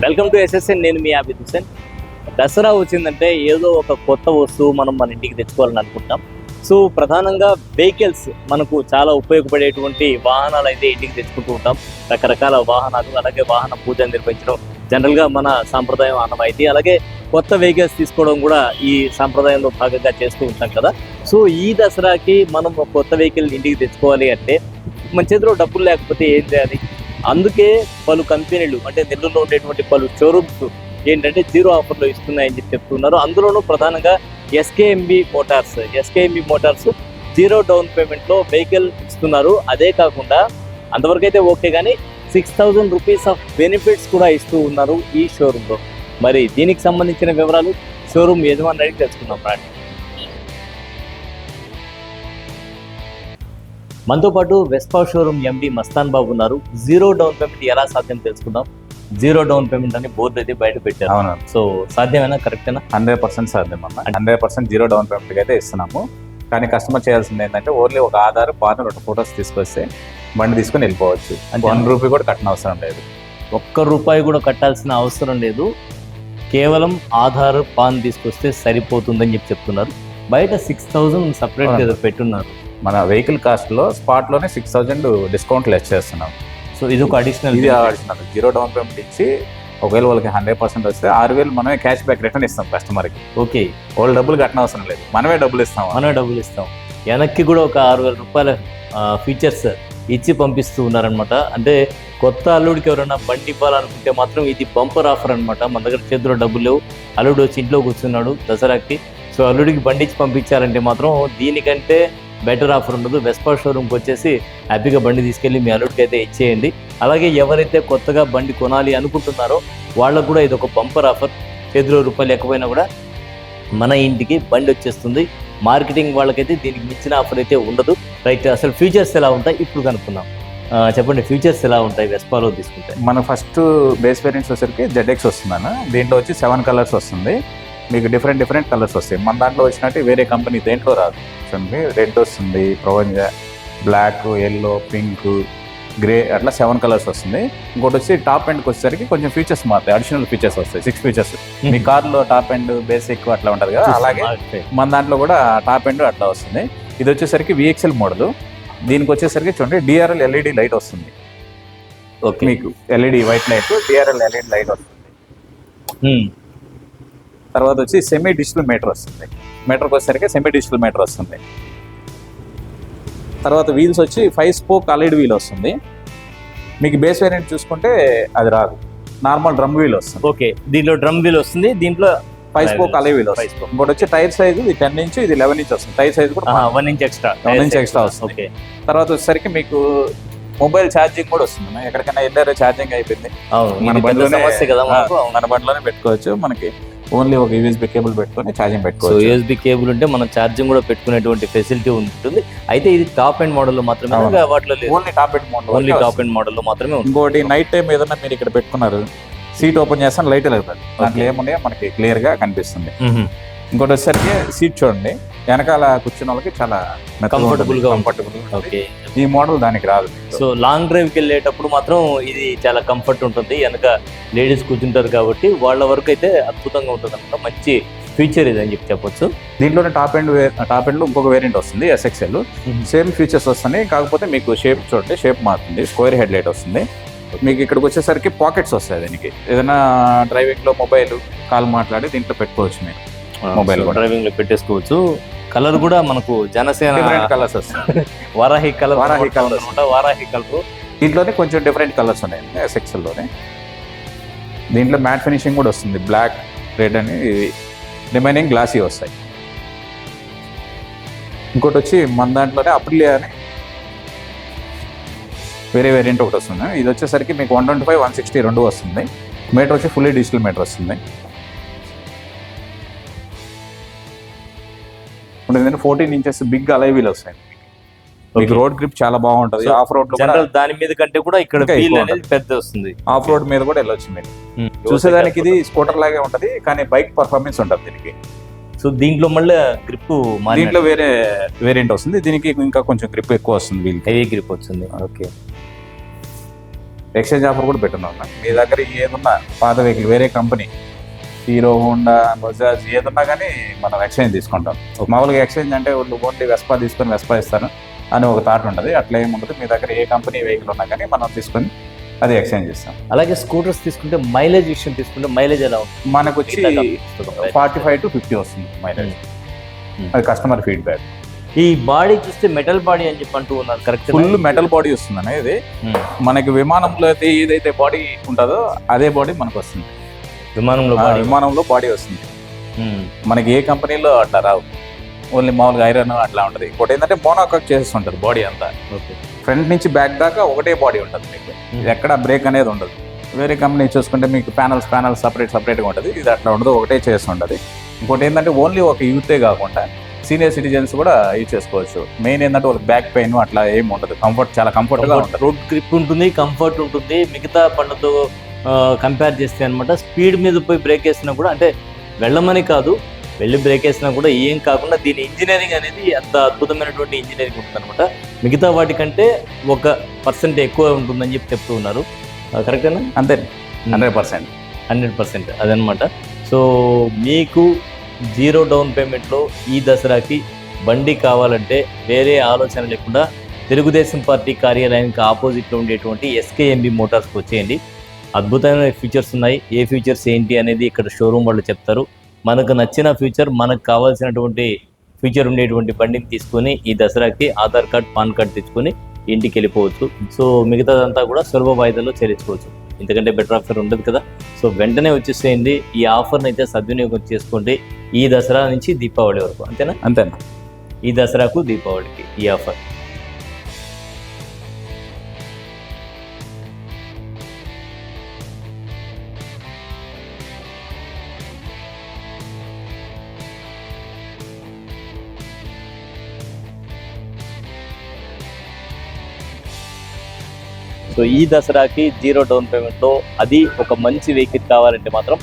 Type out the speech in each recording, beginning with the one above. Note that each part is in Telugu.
Welcome to SSN. నేను మీ ఆబిద్ హుసేన్. దసరా వచ్చిందంటే ఏదో ఒక కొత్త వస్తువు మనం మన ఇంటికి తెచ్చుకోవాలని అనుకుంటాం. సో ప్రధానంగా వెహికల్స్ మనకు చాలా ఉపయోగపడేటువంటి వాహనాలు అయితే ఇంటికి తెచ్చుకుంటూ ఉంటాం. రకరకాల వాహనాలు, అలాగే వాహన పూజ నిర్వహించడం జనరల్గా మన సాంప్రదాయం ఆనవాయితీ. అలాగే కొత్త వెహికల్స్ తీసుకోవడం కూడా ఈ సాంప్రదాయంలో భాగంగా చేస్తూ ఉంటాం కదా. సో ఈ దసరాకి మనం ఒక కొత్త వెహికల్ ఇంటికి తెచ్చుకోవాలి అంటే మన చేతిలో డబ్బులు లేకపోతే ఏం చేయాలి? అందుకే పలు కంపెనీలు అంటే నెల్లూరులో ఉండేటువంటి పలు షోరూమ్స్ ఏంటంటే జీరో ఆఫర్లో ఇస్తున్నాయని చెప్పి చెప్తున్నారు. అందులోనూ ప్రధానంగా ఎస్కేఎంబి మోటార్స్ జీరో డౌన్ పేమెంట్లో వెహికల్ ఇస్తున్నారు. అదే కాకుండా అంతవరకు అయితే ఓకే, కానీ 6,000 రూపీస్ ఆఫ్ బెనిఫిట్స్ కూడా ఇస్తూ ఉన్నారు ఈ షోరూంలో. మరి దీనికి సంబంధించిన వివరాలు షోరూమ్ యజమాని అడిగి తెలుసుకుందాం. ప్రాణి మనతో పాటు వెస్పా షోరూమ్ ఎండి మస్తాన్ బాబు ఉన్నారు. జీరో డౌన్ పేమెంట్ ఎలా సాధ్యం తెలుసుకుందాం. జీరో డౌన్ పేమెంట్ అని బోర్డు అయితే బయట పెట్టారు. అవును. సో సాధ్యమేనా? కరెక్టేనా? 100% సాధ్యం అన్న. 100% జీరో డౌన్ పేమెంట్ అయితే ఇస్తున్నాము. కానీ కస్టమర్ చేయాల్సింది ఏంటంటే ఓన్లీ ఒక ఆధార్, పాన్, 2 ఫోటోస్ తీసుకొస్తే బండి తీసుకొని వెళ్ళిపోవచ్చు. అంటే 1 రూపీ కూడా కట్టిన అవసరం లేదు. ₹1 కూడా కట్టాల్సిన అవసరం లేదు. కేవలం ఆధార్, పాన్ తీసుకొస్తే సరిపోతుందని చెప్పి చెప్తున్నారు. బయట 6,000 సపరేట్ ఏదో పెట్టున్నారు. మన వెహికల్ కాస్ట్ లో స్పాట్ లోనే 6,000 డిస్కౌంట్ లెస్ చేస్తున్నాం. సో ఇది ఒక అడిషనల్. జీరో డౌన్ పేమెంట్ ఇచ్చి ఒకవేళ వాళ్ళకి 100% వస్తే 6,000 మనమే క్యాష్ బ్యాక్ రిటర్న్ ఇస్తాం కస్టమర్కి. ఓకే, వాళ్ళు డబ్బులు కట్టిన అవసరం లేదు, మనమే డబ్బులు ఇస్తాం. వెనక్కి కూడా ఒక ₹6,000 ఫీచర్స్ ఇచ్చి పంపిస్తూ ఉన్నారనమాట. అంటే కొత్త అల్లుడికి ఎవరైనా బండి ఇవ్వాలనుకుంటే మాత్రం ఇది బంపర్ ఆఫర్ అనమాట. మన దగ్గర చేతిలో డబ్బులు లేవు, అల్లుడు వచ్చి ఇంట్లో కూర్చున్నాడు దసరాకి. సో అల్లుడికి బండి ఇచ్చి పంపించారంటే మాత్రం దీనికంటే బెటర్ ఆఫర్ ఉండదు. వెస్పా షోరూమ్కి వచ్చేసి హ్యాపీగా బండి తీసుకెళ్ళి మీ అల్లుడికి అయితే ఇచ్చేయండి. అలాగే ఎవరైతే కొత్తగా బండి కొనాలి అనుకుంటున్నారో వాళ్ళకు కూడా ఇది ఒక బంపర్ ఆఫర్. చేతిలో రూపాయలు లేకపోయినా కూడా మన ఇంటికి బండి వచ్చేస్తుంది. మార్కెటింగ్ వాళ్ళకైతే దీనికి మించిన ఆఫర్ అయితే ఉండదు. రైట్, అసలు ఫీచర్స్ ఎలా ఉంటాయి ఇప్పుడు కనుక్కుందాం. చెప్పండి, ఫీచర్స్ ఎలా ఉంటాయి వెస్పాలో తీసుకుంటే? మన ఫస్ట్ బేస్ వేరియంట్స్ వచ్చేసరికి ZX వస్తుందన్న. దీంట్లో వచ్చి 7 కలర్స్ వస్తుంది. మీకు డిఫరెంట్ కలర్స్ వస్తాయి. మన దాంట్లో వచ్చినట్టు వేరే కంపెనీ దేంట్లో రాదు. చూడండి, రెడ్ వస్తుంది, ప్రొవెంజా, బ్లాక్, ఎల్లో, పింక్, గ్రే, అట్లా 7 కలర్స్ వస్తుంది. ఇంకోటి వచ్చి టాప్ ఎండ్కి వచ్చేసరికి కొంచెం ఫీచర్స్ మారుతాయి, అడిషనల్ ఫీచర్స్ వస్తాయి. 6 ఫీచర్స్. మీ కార్లో టాప్ ఎండ్, బేసిక్ అట్లా ఉంటుంది కదా, అలాగే మన దాంట్లో కూడా టాప్ ఎండ్ అట్లా వస్తుంది. ఇది వచ్చేసరికి VXL మోడల్. దీనికి వచ్చేసరికి చూడండి DRL LED లైట్ వస్తుంది. ఓకే, మీకు LED white light, DRL LED light వస్తుంది. తర్వాత వచ్చి సెమీ డిజిటల్ మీటర్ వస్తుంది. మీటర్కి వచ్చేసరికి సెమీ డిజిటల్ మీటర్ వస్తుంది. తర్వాత వీల్స్ వచ్చి 5 స్పోక్ అలైడ్ వీల్ వస్తుంది. మీకు బేస్ వేరియంట్ చూసుకుంటే అది రాదు, నార్మల్ డ్రమ్ వీల్ వస్తుంది. ఓకే, దీంట్లో డ్రమ్ వీల్ వస్తుంది, దీంట్లో 5 స్పోక్ అలైడ్ వీల్ వస్తుంది. ఇంకోటి వచ్చి టైర్ సైజ్ ఇది 10 ఇంచ్, ఇది 11 ఇంచ్ వస్తుంది. టైర్ సైజ్ కూడా 1 ఇంచ్ ఎక్స్ట్రా వస్తుంది. ఓకే, తర్వాత వచ్చేసరికి మీకు మొబైల్ ఛార్జింగ్ కూడా వస్తుంది. ఎక్కడికైనా వెళ్ళారో ఛార్జింగ్ అయిపోయింది, మన బండిలోనే పెట్టుకోవచ్చు. మనకి ఓన్లీ ఒక USB కేబుల్ పెట్టుకొని ఛార్జింగ్ పెట్టుకోవచ్చు. USB కేబుల్ ఉంటే మనం ఛార్జింగ్ కూడా పెట్టుకునేటువంటి ఫెసిలిటీ ఉంటుంది. అయితే ఇది టాప్ ఎండ్ మోడల్లో మాత్రమే, వాటిలో ఓన్లీ టాప్ ఎండ్ మోడల్లో మాత్రమే. ఇంకోటి నైట్ టైం ఏదైనా మీరు ఇక్కడ పెట్టుకున్నారు, సీట్ ఓపెన్ చేస్తాను లైట్ వెళ్తుంది, దాంట్లో ఏమున్నాయో మనకి క్లియర్ గా కనిపిస్తుంది. ఇంకోటి వచ్చేసరికి సీట్ చూడండి, వెనకాల కూర్చున్న వాళ్ళకి చాలా కంఫర్టబుల్. ఓకే, ఈ మోడల్ దానికి రాదు. సో లాంగ్ డ్రైవ్కి వెళ్ళేటప్పుడు మాత్రం ఇది చాలా కంఫర్ట్ ఉంటుంది. వెనక లేడీస్ కూర్చుంటారు కాబట్టి వాళ్ళ వరకు అయితే అద్భుతంగా ఉంటుంది అనమాట. మంచి ఫీచర్ ఇది అని చెప్పొచ్చు. దీంట్లోనే టాప్ ఎండ్ లో ఇంకొక వేరియంట్ వస్తుంది, SXL. సేమ్ ఫీచర్స్ వస్తున్నాయి, కాకపోతే మీకు షేప్ చూడండి, షేప్ మారుతుంది. స్క్వేర్ హెడ్ లైట్ వస్తుంది. మీకు ఇక్కడికి వచ్చేసరికి పాకెట్స్ వస్తాయి. దీనికి ఏదైనా డ్రైవింగ్ లో మొబైల్ కాల్ మాట్లాడి దీంట్లో పెట్టుకోవచ్చు. మీరు మొబైల్ డ్రైవింగ్ లో పెట్టేసుకోవచ్చు. కలర్ కూడా మనకు జనసేన కలర్స్ వస్తాయి. వారాహి కలర్. దీంట్లోనే కొంచెం డిఫరెంట్ కలర్స్ ఉన్నాయి SXL లోనే. దీంట్లో మ్యాట్ ఫినిషింగ్ కూడా వస్తుంది, బ్లాక్, రెడ్ అని. రిమైనింగ్ గ్లాసీ వస్తాయి. ఇంకోటి వచ్చి మన దాంట్లోనే అప్రిలియా అని వేరే వేరియంట్ ఒకటి వస్తుంది. ఇది వచ్చేసరికి మీకు 125, 160 రెండు వస్తుంది. మీటర్ వచ్చి ఫుల్లీ డిజిటల్ మీటర్ వస్తుంది. 14 ఇంచెస్ బిగ్ అలై వీల్ వస్తాయి. మీకు రోడ్ గ్రిప్ చాలా బాగుంటది. ఆఫ్ రోడ్ లో దాని మీద కంటే కూడా ఇక్కడ పెద్ద వస్తుంది. ఆఫ్ రోడ్ మీద కూడా వెళ్ళొచ్చు మీరు. చూసేదానికి ఇది స్కూటర్ లాగే ఉంటది, కానీ బైక్ పర్ఫార్మెన్స్ ఉంటుంది దీనికి. సో దీంట్లో మళ్ళీ గ్రిప్, దీంట్లో వేరే వేరియంట్ వస్తుంది. దీనికి ఇంకా కొంచెం గ్రిప్ ఎక్కువ వస్తుంది, వీల్ హెవీ గ్రిప్ వస్తుంది. ఓకే, ఎక్స్చేంజ్ ఆఫర్ కూడా పెట్టున్నాం. మీ దగ్గర ఏదున్నా పాత వెహికల్ వేరే కంపెనీ హీరో హోండా బజాజ్ ఏదున్నా కానీ మనం ఎక్స్చేంజ్ తీసుకుంటాం. మామూలుగా ఎక్స్చేంజ్ అంటే వాళ్ళు ఓన్లీ వెస్పా తీసుకొని వెస్పా ఇస్తాను అని ఒక థాట్ ఉంటుంది. అట్లా ఏముంటుంది, మీ దగ్గర ఏ కంపెనీ వెహికల్ ఉన్నా కానీ మనం తీసుకొని అది ఎక్స్చేంజ్ చేస్తాం. అలాగే స్కూటర్స్ తీసుకుంటే మైలేజ్ విషయం తీసుకుంటే మైలేజ్ ఎలా ఉంటుంది? మనకు వచ్చి 45 to 50 వస్తుంది మైలేజ్. అది కస్టమర్ ఫీడ్బ్యాక్. ఈ బాడీ చూస్తే మెటల్ బాడీ అని చెప్పి అంటూ ఉన్నారు, కరెక్ట్? ఫుల్ మెటల్ బాడీ వస్తుందనే ఇది. మనకి విమానంలో అయితే ఏదైతే బాడీ ఉంటుందో అదే బాడీ మనకు వస్తుంది. విమానంలో బాడీ వస్తుంది. మనకి ఏ కంపెనీలో అట్లా రావు, ఓన్లీ మామూలుగా ఐరన్ అట్లా ఉంటుంది. ఇంకోటి ఏంటంటే మోనోకాక్ చేస్తుంటారు బాడీ అంతా. ఫ్రంట్ నుంచి బ్యాక్ దాకా ఒకటే బాడీ ఉంటుంది మీకు, ఎక్కడ బ్రేక్ అనేది ఉండదు. వేరే కంపెనీ చూసుకుంటే మీకు ప్యానల్స్ సపరేట్గా ఉంటుంది. ఇది అట్లా ఉండదు, ఒకటే చేస్తుంటుంది. ఇంకోటి ఏంటంటే ఓన్లీ ఒక యూతే కాకుండా సీనియర్ సిటిజన్స్ కూడా యూజ్ చేసుకోవచ్చు. మెయిన్ ఏంటంటే వాళ్ళకి బ్యాక్ పెయిన్ అట్లా ఏమి ఉండదు, చాలా కంఫర్ట్గా ఉంటుంది. రోడ్ గ్రిప్ ఉంటుంది, కంఫర్ట్ ఉంటుంది. మిగతా బండ్లతో కంపేర్ చేస్తే అనమాట. స్పీడ్ మీద పోయి బ్రేక్ వేసినా కూడా, అంటే వెళ్ళమని కాదు, వెళ్ళి బ్రేక్ వేసినా కూడా ఏం కాకుండా దీని ఇంజనీరింగ్ అనేది అంత అద్భుతమైనటువంటి ఇంజనీరింగ్ ఉంటుంది అనమాట. మిగతా వాటికంటే 1% ఎక్కువ ఉంటుందని చెప్పి చెప్తూ ఉన్నారు, కరెక్టేనా? అంతే, 100%. అదనమాట. సో మీకు 0 డౌన్ పేమెంట్లో ఈ దసరాకి బండి కావాలంటే వేరే ఆలోచన లేకుండా తెలుగుదేశం పార్టీ కార్యాలయానికి ఆపోజిట్లో ఉండేటువంటి SKMB మోటార్స్కి వచ్చేయండి. అద్భుతమైన ఫీచర్స్ ఉన్నాయి. ఏ ఫీచర్స్ ఏంటి అనేది ఇక్కడ షోరూమ్ వాళ్ళు చెప్తారు. మనకు నచ్చిన ఫీచర్, మనకు కావాల్సినటువంటి ఫీచర్ ఉండేటువంటి బండిని తీసుకొని ఈ దసరాకి ఆధార్ కార్డ్, పాన్ కార్డ్ తెచ్చుకొని ఇంటికి వెళ్ళిపోవచ్చు. సో మిగతాదంతా కూడా సులభ వాయిదాల్లో చెల్లించుకోవచ్చు. ఎందుకంటే బెటర్ ఆఫర్ ఉండదు కదా. సో వెంటనే వచ్చేసేయండి. ఈ ఆఫర్ని అయితే సద్వినియోగం చేసుకోండి. ఈ దసరా నుంచి దీపావళి వరకు, అంతేనా? ఈ దసరాకు దీపావళికి ఈ ఆఫర్. సో ఈ దసరాకి 0 డౌన్ పేమెంట్లో, అది ఒక మంచి వెహికల్ కావాలంటే మాత్రం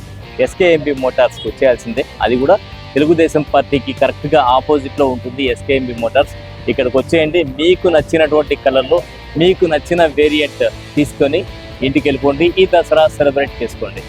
SKMB మోటార్స్కి వచ్చేయాల్సిందే. అది కూడా తెలుగుదేశం పార్టీకి కరెక్ట్గా ఆపోజిట్లో ఉంటుంది SKMB మోటార్స్. ఇక్కడికి వచ్చేయండి. మీకు నచ్చినటువంటి కలర్లో మీకు నచ్చిన వేరియంట్ తీసుకొని ఇంటికి వెళ్ళిపోండి. ఈ దసరా సెలబ్రేట్ చేసుకోండి.